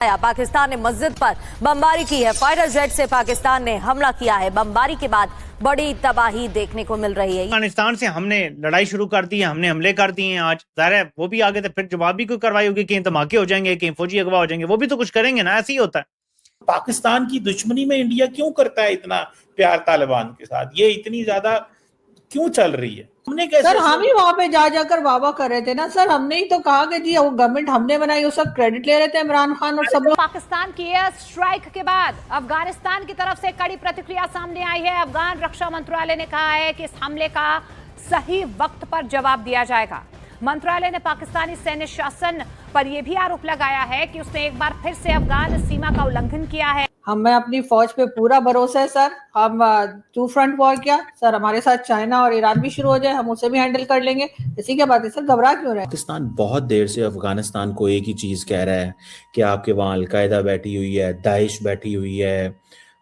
पाकिस्तान ने मस्जिद पर बमबारी की है। फाइटर जेट से पाकिस्तान ने हमला किया है। बमबारी के बाद बड़ी तबाही देखने को मिल रही है। अफगानिस्तान से हमने लड़ाई शुरू कर दी है, हमने हमले कर दिए हैं। आज जाहिर है वो भी आगे तो फिर जवाब भी कोई कार्रवाई होगी, कहीं धमाके हो जाएंगे, कहीं फौजी अगवा हो जाएंगे, वो भी तो कुछ करेंगे ना। ऐसे ही होता है। पाकिस्तान की दुश्मनी में इंडिया क्यों करता है इतना प्यार तालिबान के साथ? ये इतनी ज्यादा क्यों चल रही है? हमने कैसे सर हम ही वहां पे जाकर वाह कर रहे थे ना सर। हमने ही तो कहा कि जी वो गवर्नमेंट हमने बनाई, वो सब क्रेडिट ले रहे थे इमरान खान और सब लोग। पाकिस्तान की एयर स्ट्राइक के बाद अफगानिस्तान की तरफ से कड़ी प्रतिक्रिया सामने आई है। अफगान रक्षा मंत्रालय ने कहा है कि इस हमले का सही वक्त पर जवाब दिया जाएगा। मंत्रालय ने पाकिस्तानी सैन्य शासन पर यह भी आरोप लगाया है कि उसने एक बार फिर से अफगान सीमा का उल्लंघन किया है। हमें अपनी फौज पे पूरा भरोसा है सर। हम टू फ्रंट वॉर क्या सर, हमारे साथ चाइना और ईरान भी शुरू हो जाए, हम उसे भी हैंडल कर लेंगे। इसी क्या बात है सर, घबरा क्यों रहे? पाकिस्तान बहुत देर से अफगानिस्तान को एक ही चीज कह रहा है कि आपके वहाँ अलकायदा बैठी हुई है, दाइश बैठी हुई है,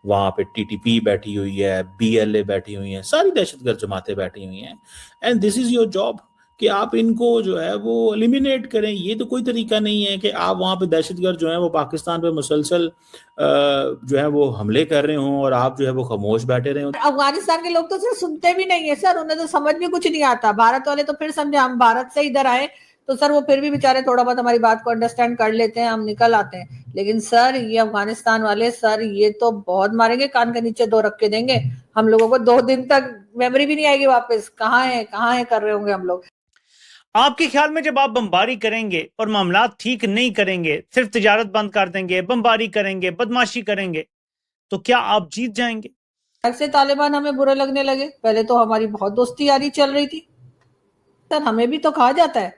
वहां पे टीटीपी बैठी हुई है, बीएलए बैठी हुई है, सारी दहशतगर्द जमातें बैठी हुई हैं। And this is your job कि आप इनको जो है वो एलिमिनेट करें। ये तो कोई तरीका नहीं है कि आप वहां पे दहशतगर्द जो है वो पाकिस्तान पे मुसलसल जो है वो हमले कर रहे हों और आप जो है वो खामोश बैठे रहे हों। अफगानिस्तान के लोग तो सर सुनते भी नहीं है सर, उन्हें तो समझ भी कुछ नहीं आता। भारत वाले तो फिर समझे हम भारत से इधर आए तो सर वो फिर भी बेचारे थोड़ा बहुत हमारी बात को अंडरस्टैंड कर लेते हैं, हम निकल आते हैं। लेकिन सर ये अफगानिस्तान वाले सर ये तो बहुत मारेंगे, कान के नीचे दो रख के देंगे हम लोगों को। 2 दिन तक मेमोरी भी नहीं आएगी वापस, कहाँ है कर रहे होंगे हम लोग। आपके ख्याल में जब आप बमबारी करेंगे और मामला ठीक नहीं करेंगे, सिर्फ तिजारत बंद कर देंगे, बमबारी करेंगे, बदमाशी करेंगे, तो क्या आप जीत जाएंगे? ऐसे तालिबान हमें बुरे लगने लगे। पहले तो हमारी बहुत दोस्ती यारी चल रही थी सर। हमें भी तो कहा जाता है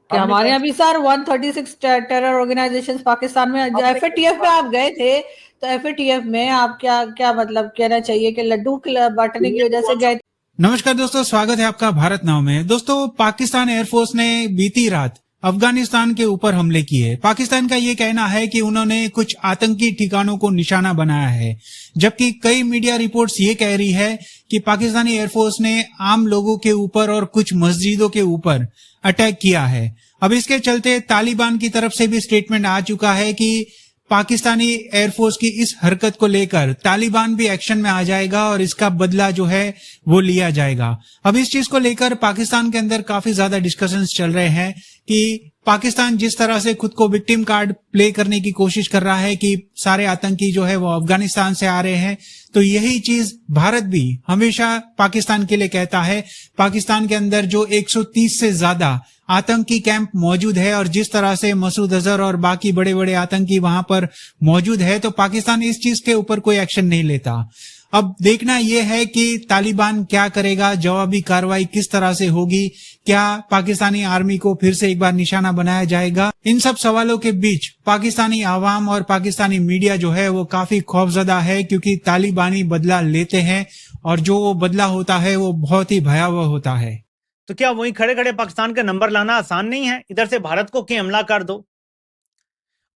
कि हमारे यहाँ भी सर 136 टेरर ऑर्गेनाइजेशंस पाकिस्तान में। एफएटीएफ में आप गए थे तो एफएटीएफ में आप क्या मतलब कहना चाहिए कि लड्डू बांटने की वजह से गए? नमस्कार दोस्तों, स्वागत है आपका भारत नाव में। दोस्तों, पाकिस्तान एयरफोर्स ने बीती रात अफगानिस्तान के ऊपर हमले किए। पाकिस्तान का ये कहना है कि उन्होंने कुछ आतंकी ठिकानों को निशाना बनाया है, जबकि कई मीडिया रिपोर्ट्स ये कह रही है कि पाकिस्तानी एयरफोर्स ने आम लोगों के ऊपर और कुछ मस्जिदों के ऊपर अटैक किया है। अब इसके चलते तालिबान की तरफ से भी स्टेटमेंट आ चुका है कि पाकिस्तानी एयरफोर्स की इस हरकत को लेकर तालिबान भी एक्शन में आ जाएगा और इसका बदला जो है वो लिया जाएगा। अब इस चीज को लेकर पाकिस्तान के अंदर काफी ज्यादा डिस्कशंस चल रहे हैं कि पाकिस्तान जिस तरह से खुद को विक्टिम कार्ड प्ले करने की कोशिश कर रहा है कि सारे आतंकी जो है वो अफगानिस्तान से आ रहे हैं, तो यही चीज भारत भी हमेशा पाकिस्तान के लिए कहता है। पाकिस्तान के अंदर जो 130 से ज्यादा आतंकी कैंप मौजूद है और जिस तरह से मसूद अजहर और बाकी बड़े बड़े आतंकी वहां पर मौजूद है, तो पाकिस्तान इस चीज के ऊपर कोई एक्शन नहीं लेता। अब देखना यह है कि तालिबान क्या करेगा, जवाबी कार्रवाई किस तरह से होगी, क्या पाकिस्तानी आर्मी को फिर से एक बार निशाना बनाया जाएगा। इन सब सवालों के बीच पाकिस्तानी आवाम और पाकिस्तानी मीडिया जो है वो काफी खौफजदा है, क्योंकि तालिबानी बदला लेते हैं और जो वो बदला होता है वो बहुत ही भयावह होता है। तो क्या वहीं खड़े खड़े पाकिस्तान का नंबर लाना आसान नहीं है? इधर से भारत को कहीं हमला कर दो,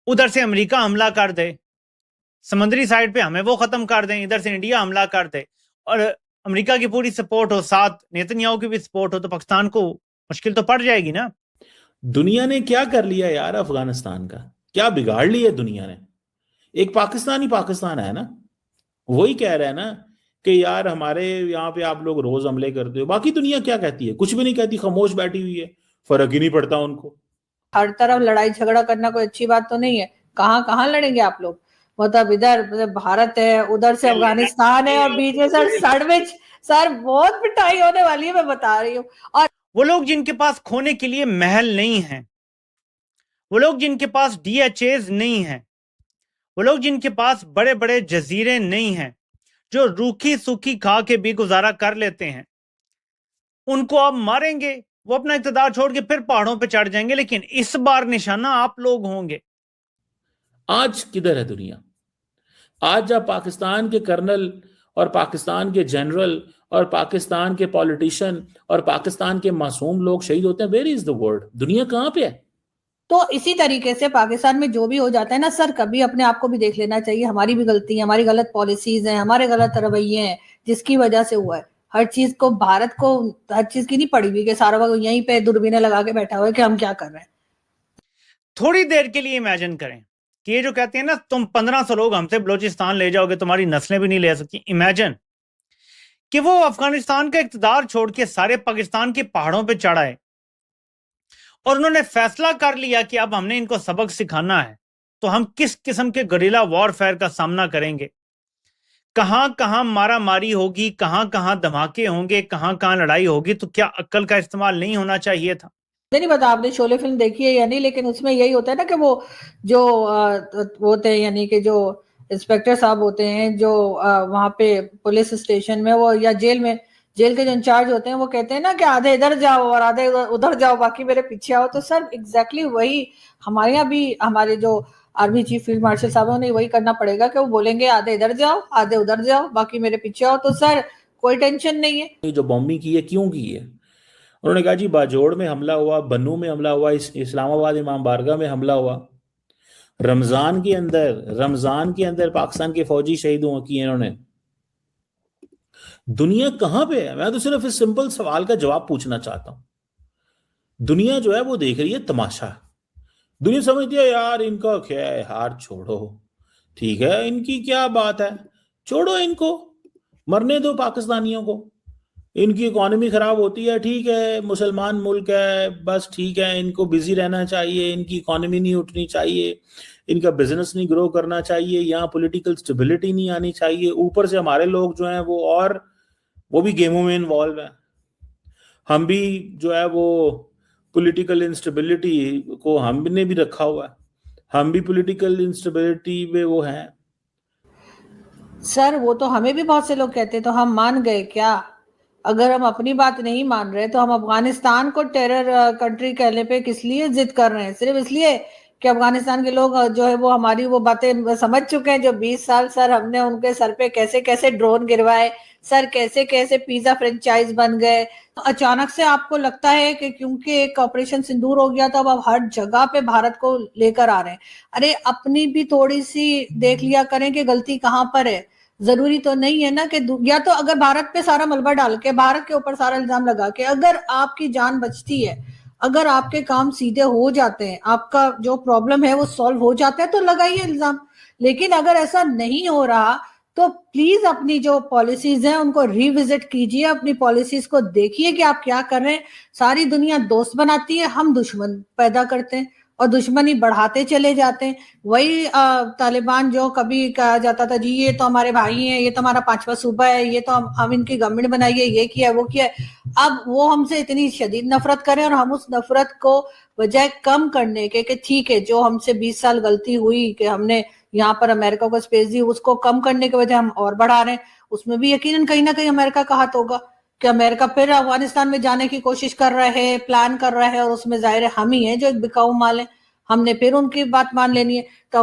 उधर से अमेरिका हमला कर दे, समुद्री साइड पे हमें वो खत्म कर दें, इधर से इंडिया हमला कर दे और अमेरिका की पूरी सपोर्ट हो, साथ नेतन्याहू की भी सपोर्ट हो, तो पाकिस्तान को मुश्किल तो पड़ जाएगी ना। दुनिया ने क्या कर लिया यार अफगानिस्तान का? क्या बिगाड़ लिया दुनिया ने? एक पाकिस्तान ही पाकिस्तान है ना, वही कह रहा है ना कि यार हमारे यहाँ पे आप लोग रोज हमले करते हो। बाकी दुनिया क्या कहती है? कुछ भी नहीं कहती, खामोश बैठी हुई है, फर्क ही नहीं पड़ता उनको। हर तरफ लड़ाई झगड़ा करना कोई अच्छी बात तो नहीं है। कहाँ लड़ेंगे आप लोग? मतलब इधर भारत है, उधर से अफगानिस्तान है और बीच में सर सैंडविच। सर बहुत पिटाई होने वाली है, मैं बता रही हूँ। और वो लोग जिनके पास खोने के लिए महल नहीं है, वो लोग जिनके पास DHAs नहीं है, वो लोग जिनके पास बड़े बड़े जजीरे नहीं हैं, जो रूखी सूखी खा के भी गुजारा कर लेते हैं, उनको आप मारेंगे, वो अपना इक़्तिदार छोड़ के फिर पहाड़ों पे चढ़ जाएंगे। लेकिन इस बार निशाना आप लोग होंगे। आज किधर है दुनिया? आज जब पाकिस्तान के कर्नल और पाकिस्तान के जनरल और पाकिस्तान के पॉलिटिशियन और पाकिस्तान के मासूम लोग शहीद होते हैं, वेयर इज द वर्ल्ड? दुनिया कहाँ पे है? तो इसी तरीके से पाकिस्तान में जो भी हो जाता है ना सर, कभी अपने आप को भी देख लेना चाहिए। हमारी भी गलती है, हमारी गलत पॉलिसीज हैं, हमारे गलत रवैये हैं जिसकी वजह से हुआ है। हर चीज को भारत को हर चीज की नहीं पड़ी हुई कि सारा वक्त यहीं पे दूरबीनें लगा के बैठा हुआ है कि हम क्या कर रहे हैं। थोड़ी देर के लिए इमेजिन करें कि ये जो कहते हैं ना, तुम 1500 लोग हमसे बलूचिस्तान ले जाओगे, तुम्हारी नस्लें भी नहीं ले सकती। इमेजिन कि वो अफगानिस्तान का इक़्तिदार छोड़ के सारे पाकिस्तान के पहाड़ों पे चढ़ा है और उन्होंने फैसला कर लिया कि अब हमने इनको सबक सिखाना है, तो हम किस किस्म के गरिल्ला वॉरफेयर का सामना करेंगे, कहां कहां मारा मारी होगी, कहां कहां धमाके होंगे, कहां कहां लड़ाई होगी। तो क्या अक्ल का इस्तेमाल नहीं होना चाहिए था? नहीं पता आपने शोले फिल्म देखी है या नहीं, लेकिन उसमें यही होता है ना कि वो जो वो होते हैं, यानी कि जो इंस्पेक्टर साहब होते हैं जो वहां पे पुलिस स्टेशन में वो या जेल के जो इंचार्ज होते हैं, वो कहते हैं ना कि आधे इधर जाओ और आधे उधर जाओ, बाकी मेरे पीछे आओ। तो सर एग्जैक्टली वही हमारे यहाँ भी हमारे जो आर्मी चीफ फील्ड मार्शल साहब ने वही करना पड़ेगा कि वो बोलेंगे आधे इधर जाओ आधे उधर जाओ, बाकी मेरे पीछे आओ। तो सर कोई टेंशन नहीं है। जो बॉम्बिंग की है क्यों की है? उन्होंने कहा जी बाजोड़ में हमला हुआ, बन्नू में हमला हुआ, इस्लामाबाद इमाम बारगाह में हमला हुआ, रमजान के अंदर पाकिस्तान के फौजी शहीद किए इन्होंने। दुनिया कहां पे है? मैं तो सिर्फ इस सिंपल सवाल का जवाब पूछना चाहता हूं। दुनिया जो है वो देख रही है तमाशा। दुनिया समझती है यार इनका क्या है, हार छोड़ो, ठीक है, इनकी क्या बात है, छोड़ो इनको, मरने दो पाकिस्तानियों को। इनकी इकोनॉमी खराब होती है, ठीक है, मुसलमान मुल्क है, बस ठीक है, इनको बिजी रहना चाहिए, इनकी इकोनॉमी नहीं उठनी चाहिए, इनका बिजनेस नहीं ग्रो करना चाहिए, यहाँ पॉलिटिकल स्टेबिलिटी नहीं आनी चाहिए। ऊपर से हमारे लोग जो हैं वो भी गेमों में इन्वॉल्व हैं। हम भी जो है वो पॉलिटिकल इंस्टेबिलिटी को हमने भी रखा हुआ है, हम भी पॉलिटिकल इंस्टेबिलिटी में वो हैं। सर वो तो हमें भी बहुत से लोग कहते, तो हम मान गए क्या? अगर हम अपनी बात नहीं मान रहे तो हम अफगानिस्तान को टेरर कंट्री कहने पे किस लिए जिद कर रहे हैं? सिर्फ इसलिए कि अफगानिस्तान के लोग जो है वो हमारी वो बातें समझ चुके हैं। जो 20 साल सर हमने उनके सर पे कैसे कैसे ड्रोन गिरवाए, सर कैसे कैसे पिज्जा फ्रेंचाइज बन गए। तो अचानक से आपको लगता है कि क्योंकि एक ऑपरेशन सिंदूर हो गया तो अब आप हर जगह पे भारत को लेकर आ रहे हैं। अरे अपनी भी थोड़ी सी देख लिया करें कि गलती कहाँ पर है। जरूरी तो नहीं है ना कि या तो अगर भारत पे सारा मलबा डाल के, भारत के ऊपर सारा इल्जाम लगा के, अगर आपकी जान बचती है, अगर आपके काम सीधे हो जाते हैं, आपका जो प्रॉब्लम है वो सॉल्व हो जाता है, तो लगाइए इल्जाम। लेकिन अगर ऐसा नहीं हो रहा तो प्लीज अपनी जो पॉलिसीज हैं उनको रिविजिट कीजिए, अपनी पॉलिसीज को देखिए कि आप क्या कर रहे हैं। सारी दुनिया दोस्त बनाती है, हम दुश्मन पैदा करते हैं और दुश्मनी बढ़ाते चले जाते हैं। वही तालिबान जो कभी कहा जाता था जी ये तो हमारे भाई हैं, ये तो हमारा 5वां सूबा है, ये तो हम इनकी गवर्नमेंट बनाइए, ये किया वो किया। अब वो हमसे इतनी शदीद नफरत करें और हम उस नफरत को बजाय कम करने के कि ठीक है जो हमसे 20 साल गलती हुई कि हमने यहाँ पर अमेरिका को स्पेस दी, उसको कम करने के बजाय हम और बढ़ा रहे हैं। उसमें भी यकीनन कहीं ना कहीं अमेरिका का हाथ होगा कि अमेरिका फिर अफगानिस्तान में जाने की कोशिश कर रहा है, प्लान कर रहा है, और उसमें जाहिर है हम ही हैं जो एक बिकाऊ माल है। हमने फिर उनकी बात मान लेनी है। तो